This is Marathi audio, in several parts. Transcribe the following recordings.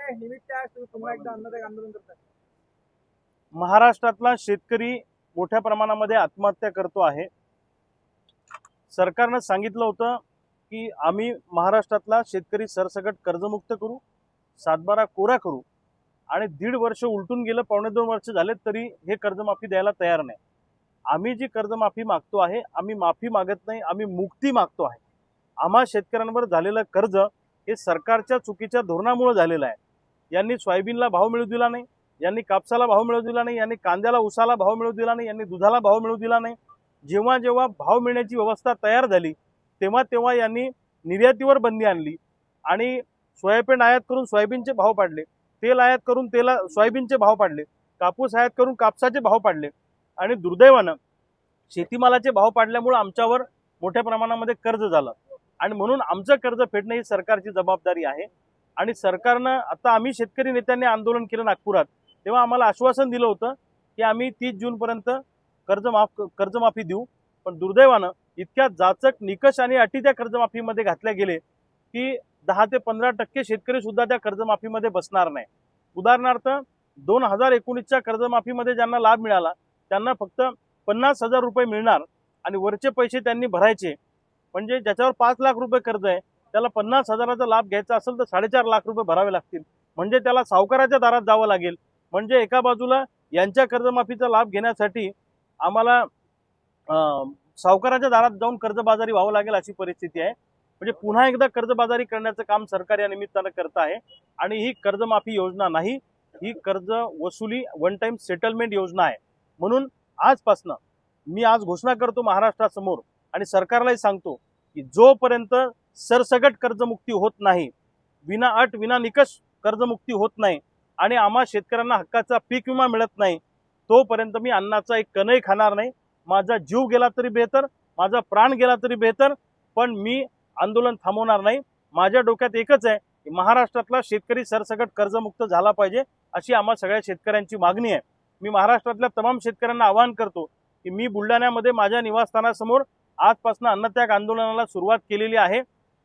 काय निमित्त आहे तुम्ही पुन्हा एकदा अन्नदायक आंदोलन करताय? महाराष्ट्रातला शेतकरी मोठ्या प्रमाणामध्ये आत्महत्या करतो आहे। सरकारनं सांगितलं होतं की आम्ही महाराष्ट्रातला शेतकरी सरसकट कर्जमुक्त करू, सातबारा कोरा करू, आणि 1.5 वर्ष उलटून गेलं, 1.25 वर्ष झाले तरी हे कर्जमाफी द्यायला तयार नाही। आम्ही जी कर्जमाफी मागतो आहे, आम्ही माफी मागत नाही, आम्ही मुक्ती मागतो आहे। आम्हा शेतकऱ्यांवर झालेलं कर्ज हे सरकारच्या चुकीच्या धोरणामुळे झालेलं आहे। यांनी सोयाबीनला भाव मिळू दिला नाही, यांनी कापसाला भाव मिळू दिला नाही, यांनी कांद्याला उसाला भाव मिळू दिला नाही, यांनी दुधाला भाव मिळू दिला नाही। जेव्हा जेव्हा भाव मिळण्याची व्यवस्था तयार झाली तेव्हा तेव्हा यांनी निर्यातीवर बंदी आणली आणि सोयाबीन आयात करून सोयाबीनचे भाव पाडले, तेल आयात करून सोयाबीनचे भाव पाडले, कापूस आयात करून कापसाचे भाव पाडले, आणि दुर्दैवानं शेतीमालाचे भाव पाडल्यामुळे आमच्यावर मोठ्या प्रमाणामध्ये कर्ज झालं, आणि म्हणून आमचं कर्ज फेडणं ही सरकारची जबाबदारी आहे। आणि सरकारनं आता आम्ही शेतकरी नेत्यांनी आंदोलन केलं नागपुरात, तेव्हा आम्हाला आश्वासन दिलं होतं की आम्ही 30 जूनपर्यंत कर्जमाफी देऊ, पण दुर्दैवानं इतक्या जाचक निकष आणि अटी त्या कर्जमाफीमध्ये घातल्या गेले की 10 ते 15% शेतकरी सुद्धा त्या कर्जमाफीमध्ये बसणार नाही। उदाहरणार्थ 2019च्या कर्जमाफीमध्ये ज्यांना लाभ मिळाला त्यांना फक्त 50,000 रुपये मिळणार, आणि वरचे पैसे त्यांनी भरायचे। म्हणजे ज्याच्यावर 5 लाख रुपये कर्ज आहे त्याला 50,000चा लाभ घ्यायचा असेल तर 4.5 लाख रुपये भरावे लागतील, म्हणजे त्याला सावकाराच्या दारात जावं लागेल। म्हणजे एका बाजूला यांच्या कर्जमाफीचा लाभ घेण्यासाठी आम्हाला सावकाराच्या दारात जाऊन कर्जबाजारी व्हावं लागेल, अशी परिस्थिती आहे। म्हणजे पुन्हा एकदा कर्जबाजारी करण्याचं काम सरकार या निमित्तानं करत आहे। आणि ही कर्जमाफी योजना नाही, ही कर्ज वसुली वन टाइम सेटलमेंट योजना आहे। म्हणून आजपासून मी आज घोषणा करतो महाराष्ट्रासमोर आणि सरकारलाही सांगतो की जोपर्यंत सरसगट कर्जमुक्ती होत नाही, विना अट विना निकष कर्जमुक्ती होत नाही, आणि आम्हा शेतकऱ्यांना हक्काचा पीक विमा मिळत नाही, तोपर्यंत मी अन्नाचा एक कणही खाणार नाही। माझा जीव गेला तरी बेहतर, माझा प्राण गेला तरी बेहतर, पण मी आंदोलन थांबवणार नाही। माझ्या डोक्यात एकच आहे की महाराष्ट्रातला शेतकरी सरसगट कर्जमुक्त झाला पाहिजे, अशी आम्हा सगळ्या शेतकऱ्यांची मागणी आहे। मी महाराष्ट्रातल्या तमाम शेतकऱ्यांना आवाहन करतो की मी बुलढाण्यामध्ये माझ्या निवासस्थानासमोर आजपासून अन्नत्याग आंदोलनाला सुरुवात केलेली आहे।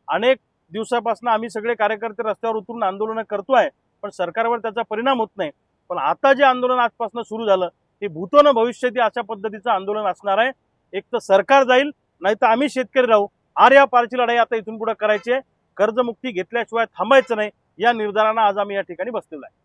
अनेक दिवसापासून आम्ही सगळे कार्यकर्ते रस्त्यावर उतरून आंदोलन करतोय, पण सरकारवर त्याचा परिणाम होत नाही। पण आता जे आंदोलन आजपासून सुरू झालं ते भूतो न भविष्यती अशा पद्धतीचं आंदोलन असणार आहे। एक तर सरकार जाईल, नाही तर आम्ही शेतकरी राहू। आर्या पारची लढाई आता इथून पुढे करायची आहे। कर्जमुक्ती घेतल्याशिवाय थांबायचं नाही, या निर्धारानं आज आम्ही या ठिकाणी बसलेलो आहे।